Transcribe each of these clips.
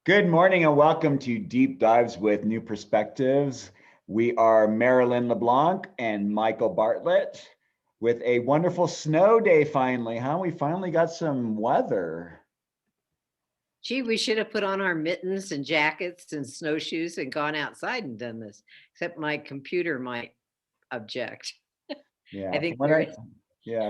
Good morning and welcome to Deep Dives with New Perspectives. We are Merrylin, LeBlanc and Michael Bartlett with a wonderful snow day finally, huh? We finally got some weather. Gee, we should have put on our mittens and jackets and snowshoes and gone outside and done this, except my computer might object. I Yeah, think there is.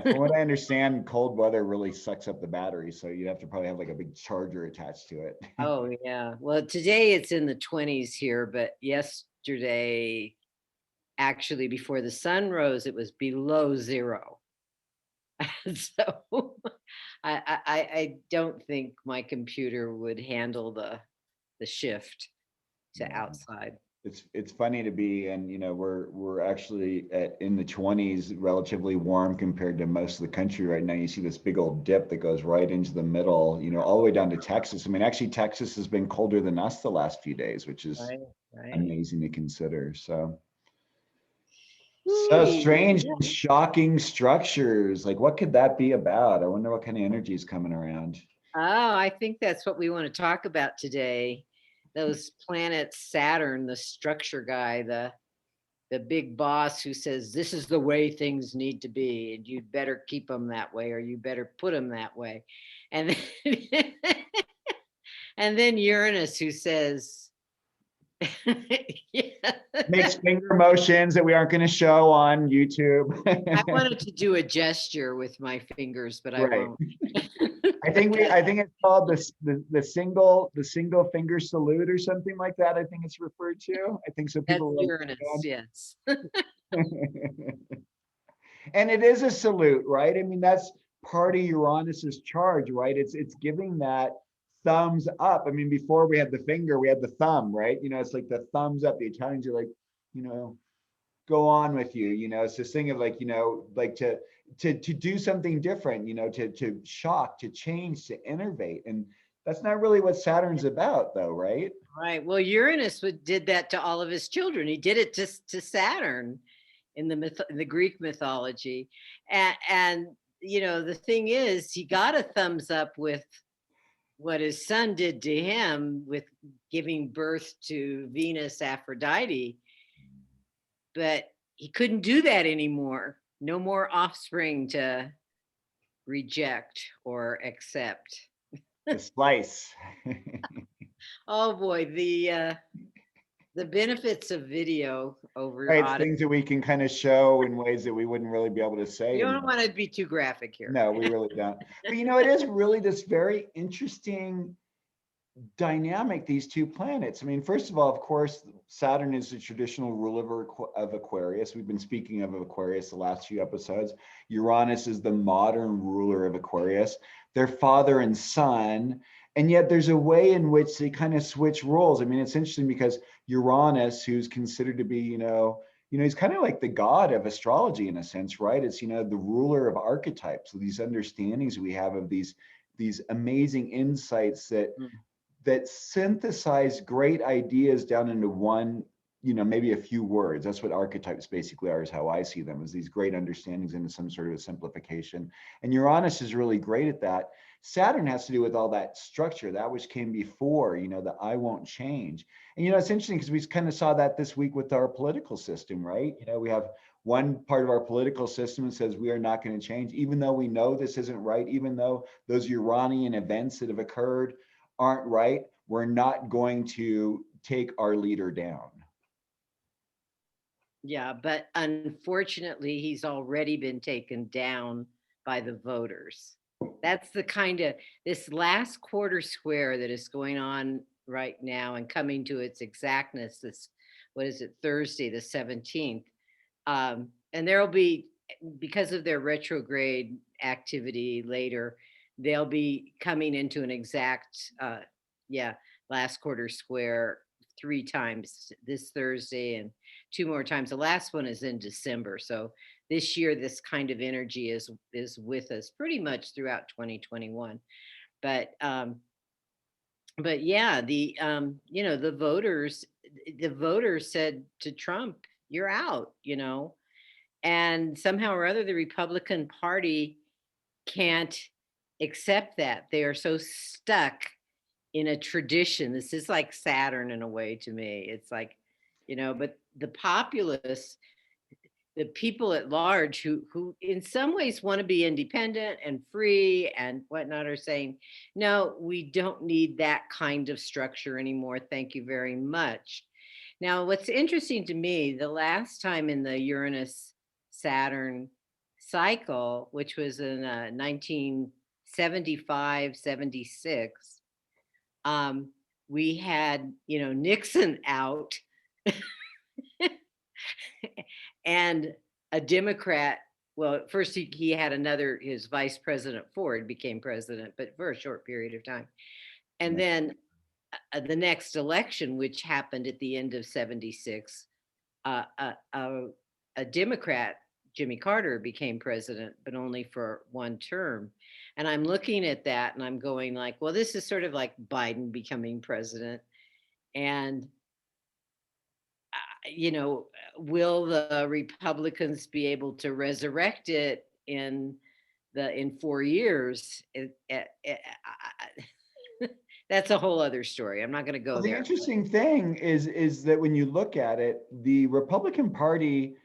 from what I understand, cold weather really sucks up the battery, so you'd have to probably have like a big charger attached to it. Oh, yeah. Well, today it's in the 20s here, but yesterday, actually, before the sun rose, it was below zero. So I don't think my computer would handle the shift to Yeah. outside. It's funny to be, and we're actually in the 20s, relatively warm compared to most of the country right now. You see this big old dip that goes right into the middle, all the way down to Texas. I mean, actually, Texas has been colder than us the last few days, which is Right, right. amazing to consider. So Ooh, strange and shocking structures. Like, what could that be about? I wonder what kind of energy is coming around. Oh, I think that's what we want to talk about today. Those planets, Saturn, the structure guy, the big boss who says this is the way things need to be, and you'd better keep them that way, or you better put them that way. And then, and then Uranus who says, yeah, Makes finger motions that we aren't going to show on YouTube. I wanted to do a gesture with my fingers, but I Right. won't. I think it's called the single finger salute or something like that. I think it's referred to. I think so. That's People really Uranus, yes. and it is a salute, right? I mean, that's part of Uranus's charge, right? It's giving that thumbs up. I mean, before we had the finger, we had the thumb, right? It's like the thumbs up. The Italians are like, you know, go on with you. It's this thing of like, like to do something different, to shock, to change, to innovate. And that's not really what Saturn's about, though, right? Right. Well, Uranus did that to all of his children. He did it to Saturn in the Greek mythology, and the thing is, he got a thumbs up with what his son did to him with giving birth to Venus Aphrodite, but he couldn't do that anymore. No more offspring to reject or accept. The slice. Oh boy, the benefits of video over Right, it's audio. things that we can kind of show in ways that we wouldn't really be able to say. You don't want to be too graphic here. No, we really don't. But it is really this very interesting dynamic, these two planets. I mean, first of all, of course, Saturn is the traditional ruler of Aquarius. We've been speaking of Aquarius the last few episodes. Uranus is the modern ruler of Aquarius. They're father and son, and yet there's a way in which they kind of switch roles. I mean, it's interesting because Uranus, who's considered to be, he's kind of like the god of astrology in a sense, right? It's the ruler of archetypes. So these understandings we have of these amazing insights that synthesize great ideas down into one, maybe a few words. That's what archetypes basically are, is how I see them, as these great understandings into some sort of a simplification. And Uranus is really great at that. Saturn has to do with all that structure, that which came before, the I won't change. And, it's interesting because we kind of saw that this week with our political system, right? We have one part of our political system that says we are not going to change, even though we know this isn't right, even though those Uranian events that have occurred aren't right, we're not going to take our leader down. Yeah, but unfortunately, he's already been taken down by the voters. That's the kind of this last quarter square that is going on right now and coming to its exactness. This, what is it, Thursday, the 17th. And there'll be, because of their retrograde activity later, they'll be coming into an exact, last quarter square 3 times this Thursday and 2 more times. The last one is in December. So this year, this kind of energy is with us pretty much throughout 2021. But yeah, the voters said to Trump, "You're out," and somehow or other, the Republican Party can't accept that. They are so stuck in a tradition. This is like Saturn in a way to me. It's like, but the populace, the people at large who in some ways want to be independent and free and whatnot are saying, no, we don't need that kind of structure anymore. Thank you very much. Now, what's interesting to me, the last time in the Uranus Saturn cycle, which was in 1975, 76, we had, Nixon out and a Democrat. Well, first he had his vice president Ford became president, but for a short period of time. And then the next election, which happened at the end of 76, a Democrat, Jimmy Carter, became president, but only for one term. And I'm looking at that and I'm going like, well, this is sort of like Biden becoming president. And will the Republicans be able to resurrect it in 4 years? That's a whole other story. I'm not going to go Well, there. the interesting thing is that when you look at it, the Republican Party,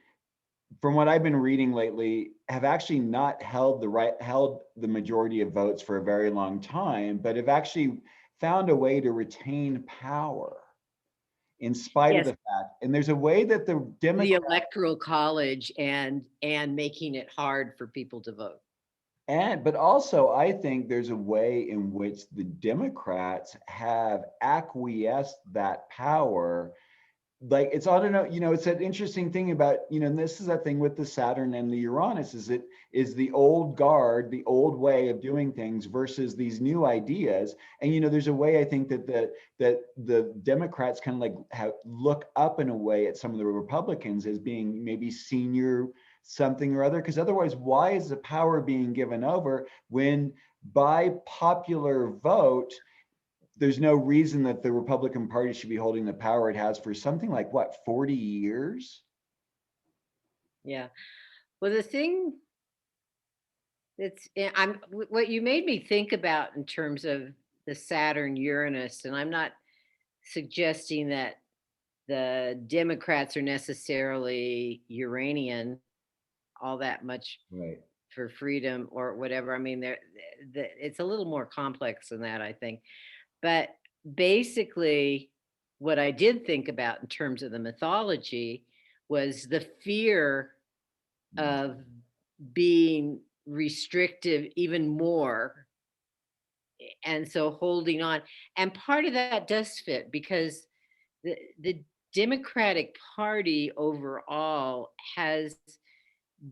from what I've been reading lately, have actually not held the majority of votes for a very long time, but have actually found a way to retain power in spite of Yes, the fact. And there's a way that the the Democrats, electoral college and making it hard for people to vote. but also I think there's a way in which the Democrats have acquiesced that power. Like it's, I don't know, it's an interesting thing about, and this is that thing with the Saturn and the Uranus, is the old guard, the old way of doing things versus these new ideas. And there's a way I think that the Democrats kind of like look up in a way at some of the Republicans as being maybe senior something or other, because otherwise, why is the power being given over when by popular vote there's no reason that the Republican Party should be holding the power it has for something like what, 40 years? Yeah. Well, the thing what you made me think about in terms of the Saturn Uranus, and I'm not suggesting that the Democrats are necessarily Uranian all that much Right. for freedom or whatever. I mean, it's a little more complex than that, I think. But basically, what I did think about in terms of the mythology was the fear of being restrictive even more. And so holding on. And part of that does fit because the Democratic Party overall has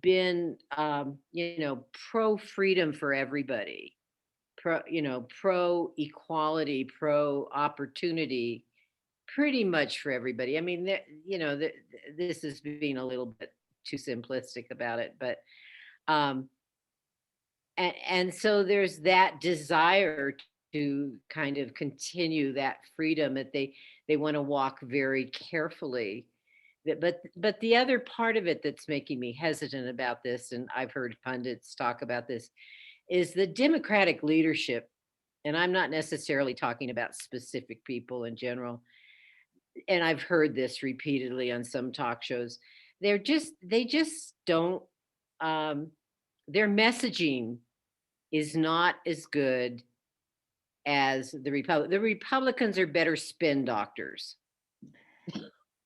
been, pro freedom for everybody, pro equality, pro opportunity, pretty much for everybody. I mean, this is being a little bit too simplistic about it, but and so there's that desire to kind of continue that freedom that they want to walk very carefully. But the other part of it that's making me hesitant about this, and I've heard pundits talk about this, is the Democratic leadership. And I'm not necessarily talking about specific people in general. And I've heard this repeatedly on some talk shows. They just don't, their messaging is not as good as the Republicans are better spin doctors.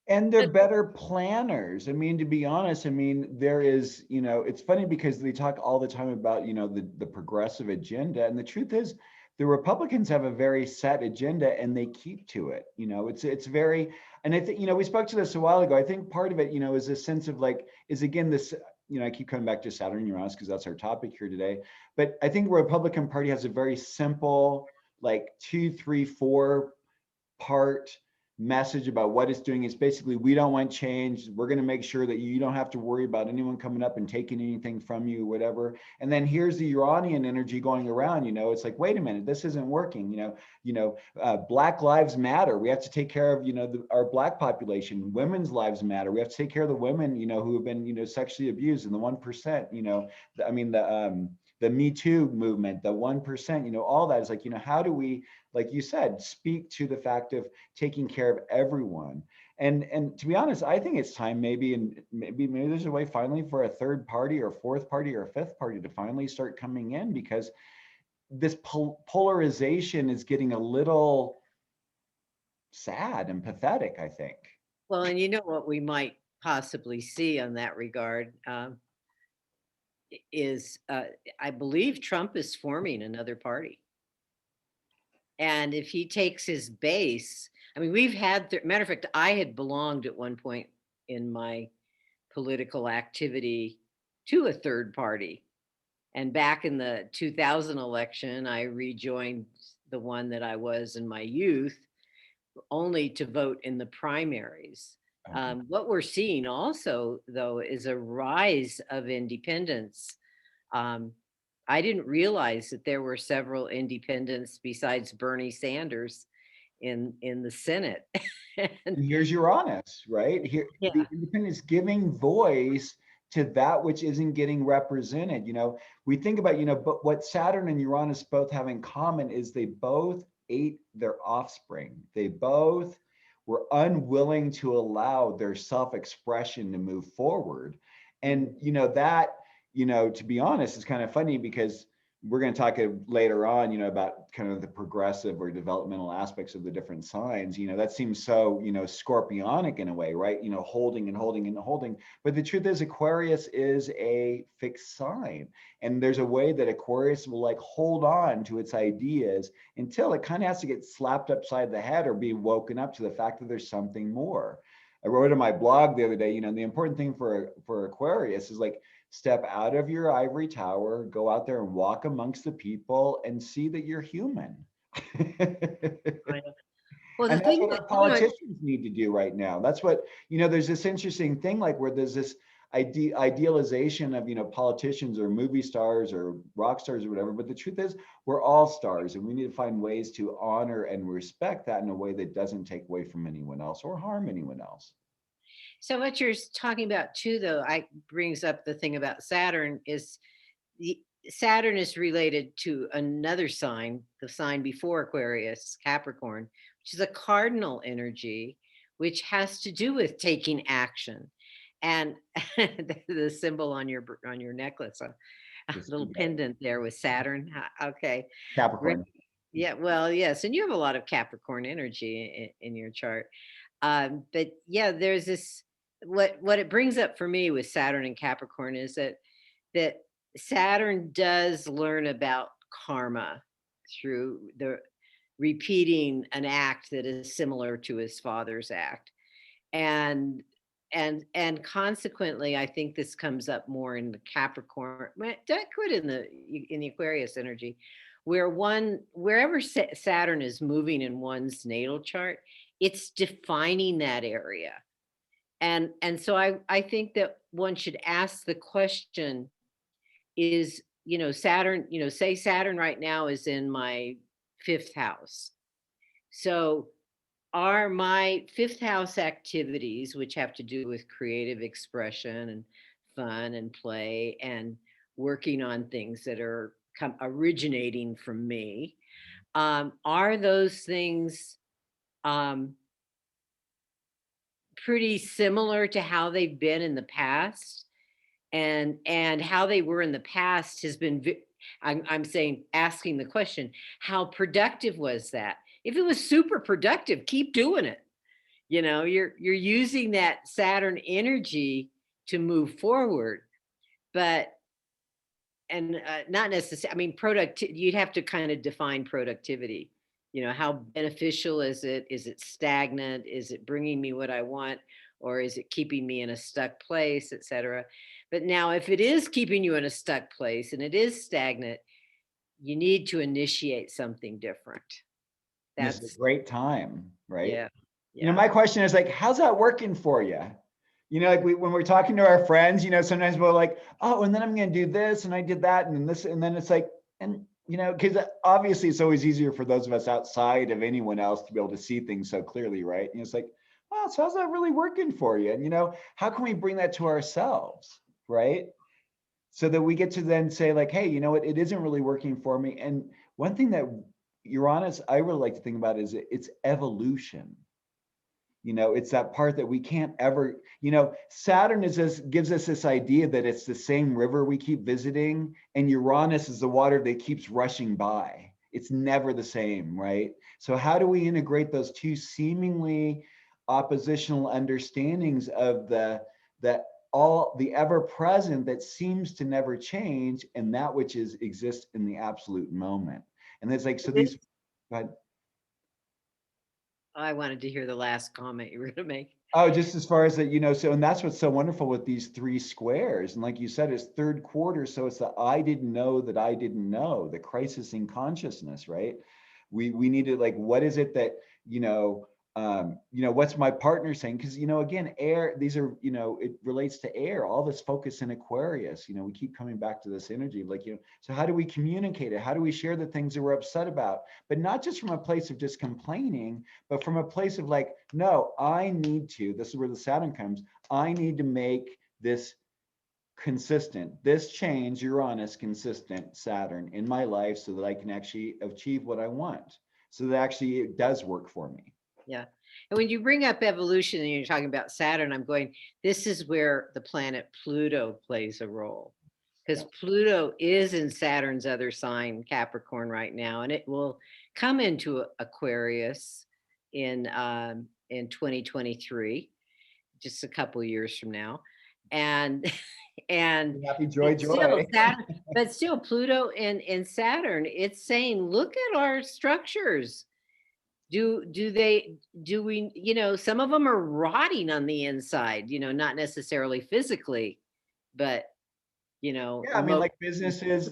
And they're better planners. I mean, to be honest, I mean, there is, it's funny because they talk all the time about, the progressive agenda. And the truth is, the Republicans have a very set agenda and they keep to it. It's very, and I think, we spoke to this a while ago. I think part of it, is a sense of like, is again, this, I keep coming back to Saturn and Uranus because that's our topic here today. But I think the Republican Party has a very simple, like 2, 3, 4 part message about what it's doing. It's basically, we don't want change. We're going to make sure that you don't have to worry about anyone coming up and taking anything from you, whatever. And then here's the Uranian energy going around. It's like, wait a minute, this isn't working. Black lives matter. We have to take care of our Black population. Women's lives matter. We have to take care of the women who have been sexually abused, and the 1%. I mean the Me Too movement, the 1%, all that is like, how do we, like you said, speak to the fact of taking care of everyone? And to be honest, I think it's time maybe there's a way finally for a third party or fourth party or fifth party to finally start coming in, because this polarization is getting a little sad and pathetic, I think. Well, and you know what we might possibly see on that regard is I believe Trump is forming another party. And if he takes his base, I mean, we've had, matter of fact, I had belonged at one point in my political activity to a third party. And back in the 2000 election, I rejoined the one that I was in my youth, only to vote in the primaries. What we're seeing also, though, is a rise of independents. I didn't realize that there were several independents besides Bernie Sanders in the Senate. And here's Uranus, right? Here, Yeah. the independence giving voice to that which isn't getting represented. We think about, but what Saturn and Uranus both have in common is they both ate their offspring. They both were unwilling to allow their self-expression to move forward. And, that, to be honest, is kind of funny, because we're going to talk later on, about kind of the progressive or developmental aspects of the different signs. That seems so, scorpionic in a way, right? Holding and holding and holding. But the truth is, Aquarius is a fixed sign. And there's a way that Aquarius will like hold on to its ideas until it kind of has to get slapped upside the head or be woken up to the fact that there's something more. I wrote in my blog the other day, the important thing for Aquarius is like, step out of your ivory tower, go out there and walk amongst the people and see that you're human. Well, and that's what our politicians need to do right now. That's what, there's this interesting thing, like where there's this idealization of, politicians or movie stars or rock stars or whatever. But the truth is, we're all stars, and we need to find ways to honor and respect that in a way that doesn't take away from anyone else or harm anyone else. So what you're talking about too, though, brings up the thing about Saturn is Saturn is related to another sign, the sign before Aquarius, Capricorn, which is a cardinal energy, which has to do with taking action. And the symbol on your necklace, a little pendant there with Saturn. Okay. Capricorn. Yeah, well, yes. And you have a lot of Capricorn energy in your chart. But yeah, there's this, what it brings up for me with Saturn and Capricorn is that Saturn does learn about karma through the repeating an act that is similar to his father's act. And consequently, I think this comes up more in the Capricorn, that could in the Aquarius energy, wherever Saturn is moving in one's natal chart, it's defining that area. And so I think that one should ask the question is, Saturn, say Saturn right now is in my 5th house. So are my 5th house activities, which have to do with creative expression and fun and play and working on things that are originating from me, are those things pretty similar to how they've been in the past? And how they were in the past has been, I'm saying, asking the question, how productive was that? If it was super productive, keep doing it. You're using that Saturn energy to move forward, but not necessarily. I mean, you'd have to kind of define productivity. How beneficial is it? Is it stagnant? Is it bringing me what I want, or is it keeping me in a stuck place, etc.? But now, if it is keeping you in a stuck place and it is stagnant, you need to initiate something different. That's a great time, right? Yeah. My question is like, how's that working for you? Like when we're talking to our friends, sometimes we're like, oh, and then I'm going to do this, and I did that, and this, and then it's like, and because obviously it's always easier for those of us outside of anyone else to be able to see things so clearly, right? And it's like, oh, so how's that really working for you? And how can we bring that to ourselves, right? so that we get to then say like, hey, you know what, it isn't really working for me. And one thing that Uranus, I really like to think about is it's evolution. You know, it's that part that we can't ever, you know, Saturn is this, gives us this idea that it's the same river we keep visiting, and Uranus is the water that keeps rushing by. It's never the same, right? So how do we integrate those two seemingly oppositional understandings of the all the ever present that seems to never change, and that which is exists in the absolute moment? And it's like, so these, but I wanted to hear the last comment you were going to make. oh, just as far as that, you know, so, and that's what's so wonderful with these three squares. And like you said, it's third quarter. So it's the I didn't know that I didn't know, the crisis in consciousness, right? We need to like, what is it that, you know, what's my partner saying? Because, you know, again, air, these are, you know, it relates to air, all this focus in Aquarius, you know, we keep coming back to this energy, like, you know, so how do we communicate it? How do we share the things that we're upset about? But not just from a place of just complaining, but from a place of like, no, I need to, this is where the Saturn comes, I need to make this consistent, this change, Uranus, consistent Saturn in my life so that I can actually achieve what I want. So that actually it does work for me. Yeah. And when you bring up evolution and you're talking about Saturn, I'm going, this is where the planet Pluto plays a role. Because Yeah. Pluto is in Saturn's other sign, Capricorn, right now, and it will come into Aquarius in 2023, just a couple years from now. And and Happy joy, but still joy. Saturn, but still Pluto and Saturn, it's saying, look at our structures. Do they, do we, you know, some of them are rotting on the inside, you know, not necessarily physically, but you know, Yeah, I mean, emotionally. like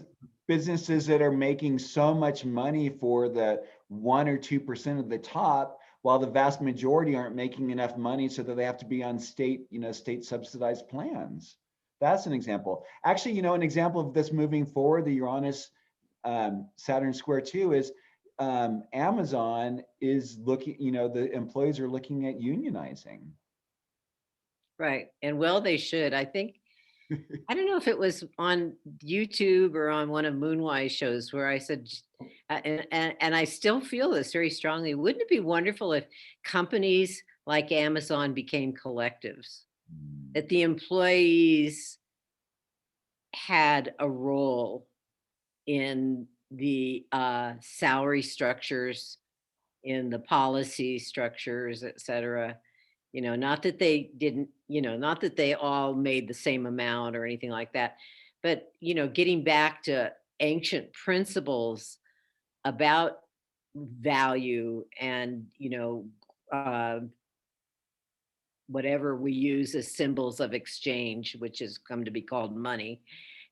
businesses that are making so much money for the 1 or 2% of the top, while the vast majority aren't making enough money so that they have to be on state, you know, state subsidized plans. That's an example. Actually, you know, an example of this moving forward, the Uranus Saturn square two is Amazon is looking, you know, the employees are looking at unionizing. Right. And well, they should. I think, I don't know if it was on YouTube or on one of Moonwise shows where I said, and I still feel this very strongly. Wouldn't it be wonderful if companies like Amazon became collectives, that the employees had a role in the salary structures, in the policy structures, et cetera? You know, not that they didn't, you know, not that they all made the same amount or anything like that, but, you know, getting back to ancient principles about value and, you know, whatever we use as symbols of exchange, which has come to be called money,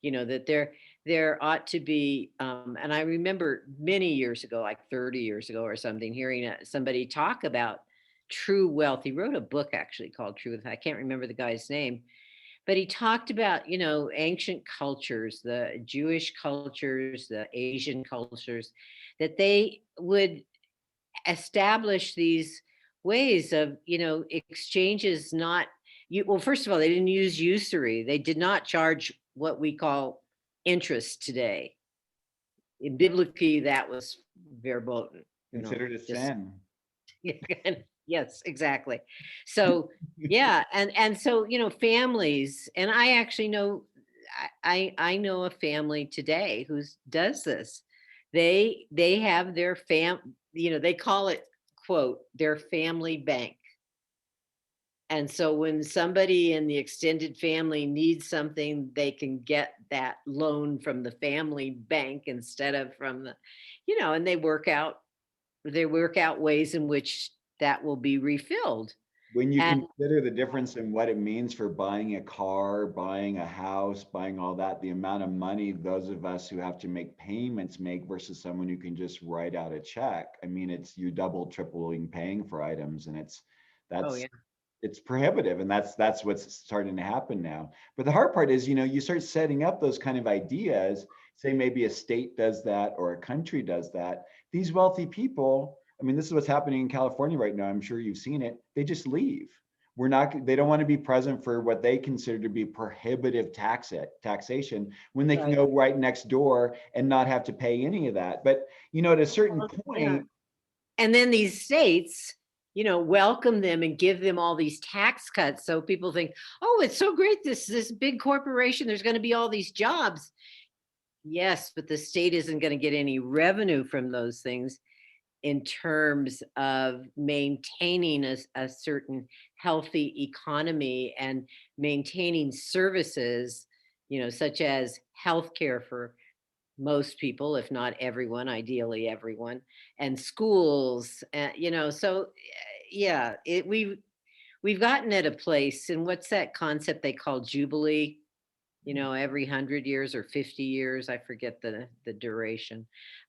you know, that there ought to be, and I remember many years ago, like 30 years ago or something, hearing somebody talk about true wealth. He wrote a book actually called True Wealth. I can't remember the guy's name, but he talked about, you know, ancient cultures, the Jewish cultures, the Asian cultures, that they would establish these ways of, you know, exchanges. Not you, well, first of all, they didn't use usury, they did not charge what we call interest today. Biblically, that was verboten, you know, Considered a just sin. yes, exactly. So yeah, and so, you know, families, and I actually know, I know a family today who does this. They have their you know, they call it, quote, their family bank. And so when somebody in the extended family needs something, they can get that loan from the family bank instead of from the, you know, and they work out ways in which that will be refilled. When you And consider the difference in what it means for buying a car, buying a house, buying all that, the amount of money those of us who have to make payments make versus someone who can just write out a check. I mean, it's you double, tripling paying for items, and oh that's yeah. it's prohibitive, and that's what's starting to happen now. But the hard part is, you know, you start setting up those kind of ideas, say maybe a state does that or a country does that. These wealthy people, I mean, this is what's happening in California right now, I'm sure you've seen it, they just leave. we're not, they don't want to be present for what they consider to be prohibitive taxation when they can Right. go right next door and not have to pay any of that. But, at a certain Yeah. point, And then these states, welcome them and give them all these tax cuts. So people think, oh, it's so great. This big corporation, there's going to be all these jobs. Yes, but the state isn't going to get any revenue from those things in terms of maintaining a certain healthy economy and maintaining services, such as healthcare for most people, if not everyone, ideally everyone, and schools, so yeah, we've gotten at a place, and what's that concept they call jubilee? Every 100 years or 50 years, I forget the duration.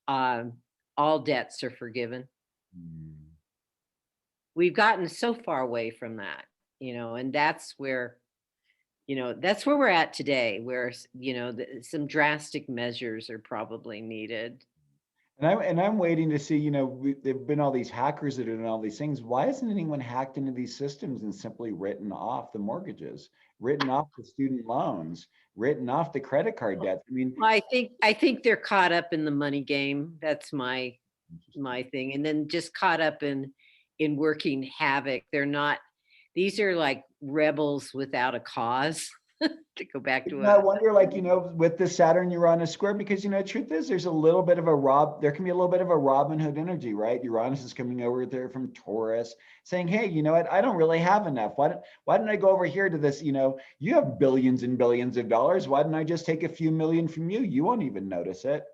Um, all debts are forgiven. mm, We've gotten so far away from that, and that's where we're at today, where some drastic measures are probably needed. and I'm waiting to see, there've been all these hackers that are doing all these things. Why hasn't anyone hacked into these systems and simply written off the mortgages, written off the student loans, written off the credit card debts? I mean, Well, I think they're caught up in the money game. That's my thing. And then just caught up in working havoc. They're not, these are like rebels without a cause, to go back to I a wonder, like, with the Saturn Uranus square, because, truth is, there's a little bit of there can be a little bit of a Robin Hood energy, right? Uranus is coming over there from Taurus saying, hey, you know what? I don't really have enough. Why don't I go over here to this? You have billions and billions of dollars. Why don't I just take a few million from you? You won't even notice it.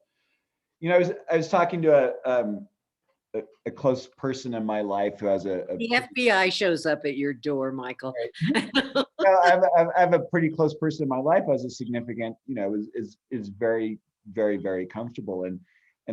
I was talking to a close person in my life who has a the FBI shows up at your door, Michael. I have a pretty close person in my life who has a significant, is very, very, very comfortable. And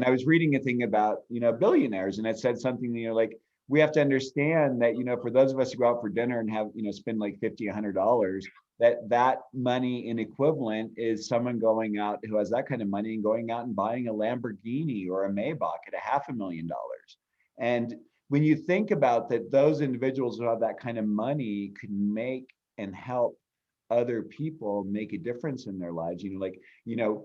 I was reading a thing about, billionaires, and it said something, like, we have to understand that, for those of us who go out for dinner and have, spend like $50, $100, that money in equivalent is someone going out who has that kind of money and going out and buying a Lamborghini or a Maybach at $500,000. And when you think about that, those individuals who have that kind of money could make and help other people make a difference in their lives, like,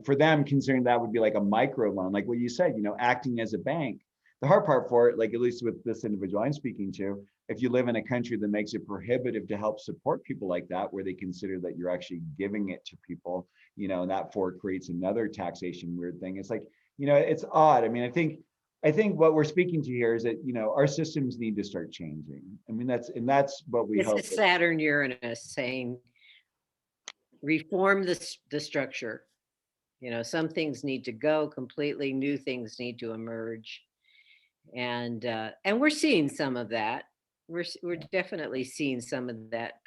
for them, considering that would be like a micro loan, like what you said, acting as a bank. The hard part for it, like at least with this individual I'm speaking to, if you live in a country that makes it prohibitive to help support people like that, where they consider that you're actually giving it to people, and that for creates another taxation weird thing. It's like, it's odd. I mean, I think what we're speaking to here is that, our systems need to start changing. I mean, that's what we This hope. is Saturn Uranus saying, reform the structure. Some things need to go completely, new things need to emerge. And we're seeing some of that. We're definitely seeing some of that.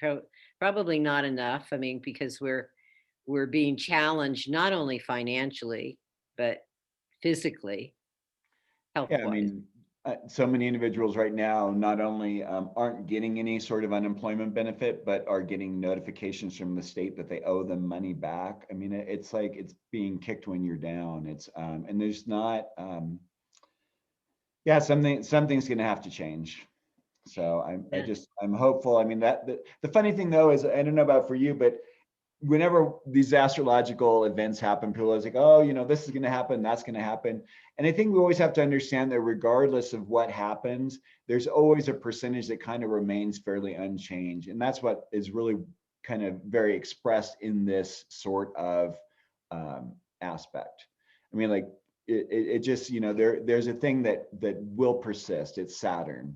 Probably not enough. I mean, because we're being challenged not only financially, but physically, health Yeah, I wise. mean, so many individuals right now not only aren't getting any sort of unemployment benefit, but are getting notifications from the state that they owe them money back. I mean, it's like it's being kicked when you're down. It's and there's not yeah, something's going to have to change. So I'm hopeful. I mean, the funny thing though is, I don't know about for you, but whenever these astrological events happen, people are like, oh, this is going to happen, that's going to happen. And I think we always have to understand that regardless of what happens, there's always a percentage that kind of remains fairly unchanged. And that's what is really kind of very expressed in this sort of aspect. I mean, like, it just, there's a thing that will persist. It's Saturn.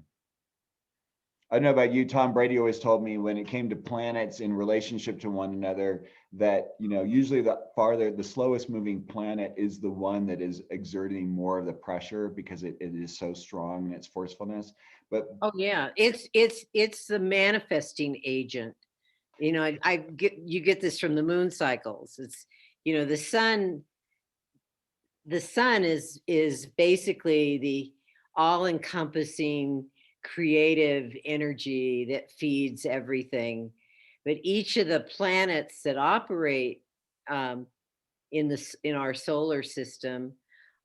I don't know about you. Tom Brady always told me when it came to planets in relationship to one another that, usually the slowest moving planet is the one that is exerting more of the pressure because it is so strong in its forcefulness. But Oh yeah, it's the manifesting agent. You get this from the moon cycles. It's the sun. The sun is basically the all-encompassing creative energy that feeds everything. But each of the planets that operate um, in our solar system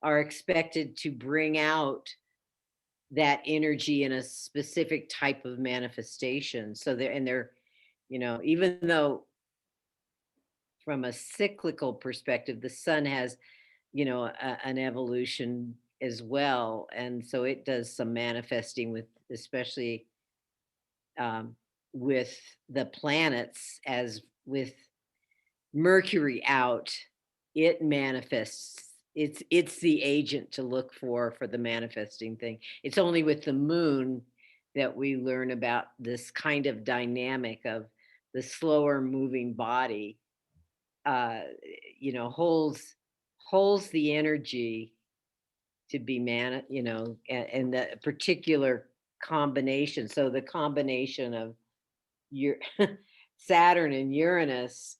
are expected to bring out that energy in a specific type of manifestation. So they're, even though from a cyclical perspective, the sun has, an evolution as well. And so it does some manifesting with, especially um, with the planets, as with Mercury out, it manifests. It's the agent to look for the manifesting thing. It's only with the moon that we learn about this kind of dynamic of the slower moving body, uh, holds the energy to be and the particular combination. So the combination of your Saturn and Uranus,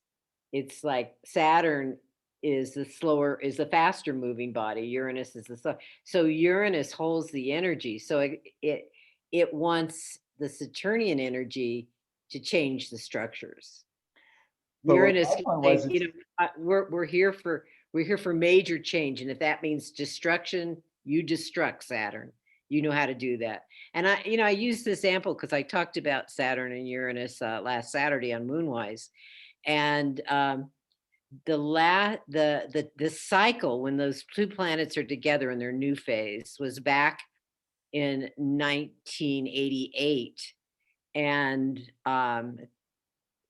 it's like Saturn is the faster moving body. Uranus is the slow. So Uranus holds the energy. So it wants the Saturnian energy to change the structures. But what Uranus my can point say, was, it's, we're here for major change, and if that means destruction, you destruct Saturn. You know how to do that. And I use this example because I talked about Saturn and Uranus last Saturday on Moonwise, and the cycle when those two planets are together in their new phase was back in 1988, and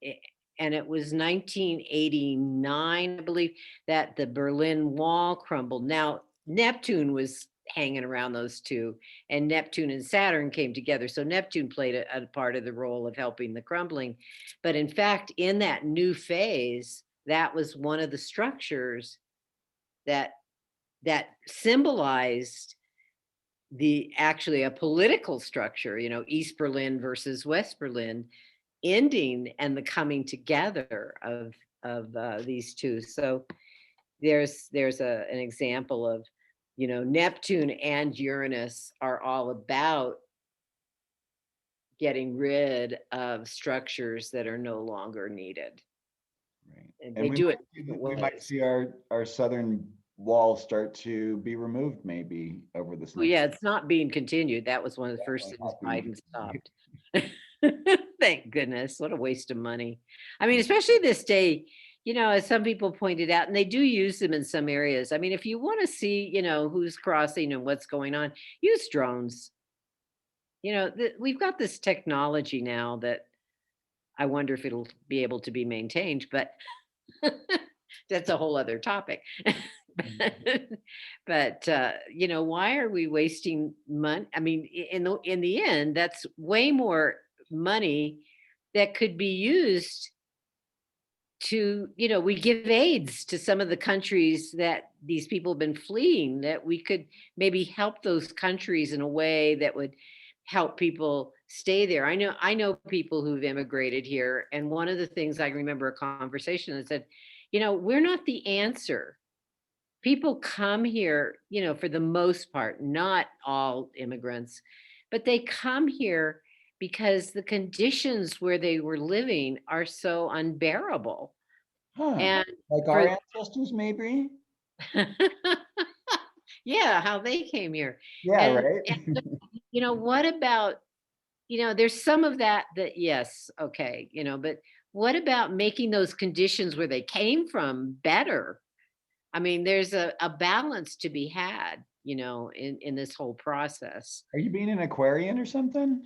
it, and it was 1989, I believe, that the Berlin Wall crumbled. Now, Neptune was hanging around those two, and Neptune and Saturn came together. So Neptune played a part of the role of helping the crumbling. But in fact, in that new phase, that was one of the structures that symbolized the actually a political structure, East Berlin versus West Berlin, ending and the coming together of these two. So there's an example of, Neptune and Uranus are all about getting rid of structures that are no longer needed. right. And And they do it in different we might ways. see our southern wall start to be removed maybe over this Well, next. yeah, it's not being continued. That was one of the first Definitely things not being Biden continued. stopped. Thank goodness. What a waste of money. I mean, especially this day, as some people pointed out, and they do use them in some areas. I mean, if you want to see, who's crossing and what's going on, use drones. We've got this technology now that I wonder if it'll be able to be maintained, but that's a whole other topic. But why are we wasting money? I mean, in the end, that's way more money that could be used to, we give aids to some of the countries that these people have been fleeing, that we could maybe help those countries in a way that would help people stay there. I know people who've immigrated here, and one of the things, I remember a conversation that said, we're not the answer. People come here, for the most part, not all immigrants, but they come here because the conditions where they were living are so unbearable. Huh. And Like our for ancestors, maybe? yeah, how they came here. Yeah, And, right? what about, there's some of that yes, okay, but what about making those conditions where they came from better? I mean, there's a balance to be had, in this whole process. Are you being an Aquarian or something?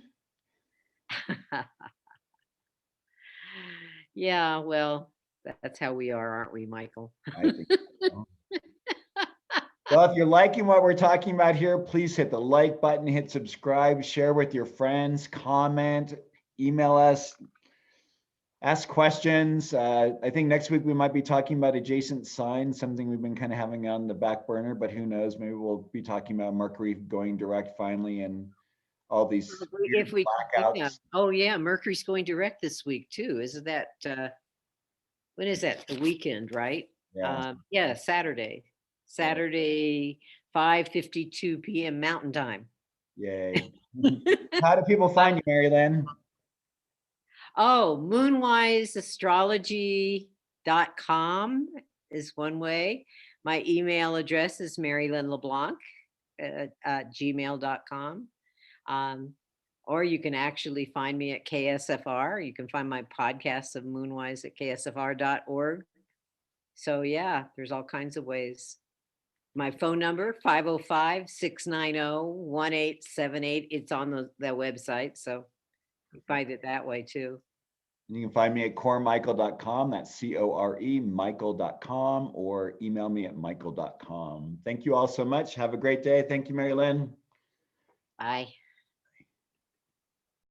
Yeah, well, that's how we are, aren't we, Michael? I think so. Well, if you're liking what we're talking about here, please hit the like button, hit subscribe, share with your friends, comment, email us, ask questions. I think next week we might be talking about adjacent signs, something we've been kind of having on the back burner, but who knows? Maybe we'll be talking about Mercury going direct finally and all these weird If we, yeah. blackouts. Oh yeah, Mercury's going direct this week too. Isn't that when is that? The weekend, right? Yeah. Yeah, Saturday, 5:52 p.m. Mountain Time. Yay. How do people find you, Merrylin? Oh, moonwiseastrology.com is one way. My email address is Merrylin LeBlanc at gmail.com. Or you can actually find me at KSFR. You can find my podcast of Moonwise at ksfr.org. So yeah, there's all kinds of ways. My phone number, 505-690-1878. It's on the website, so you find it that way too. You can find me at coremichael.com. That's CORE Michael.com, or email me at michael.com. Thank you all so much. Have a great day. Thank you, Merrylin. Bye.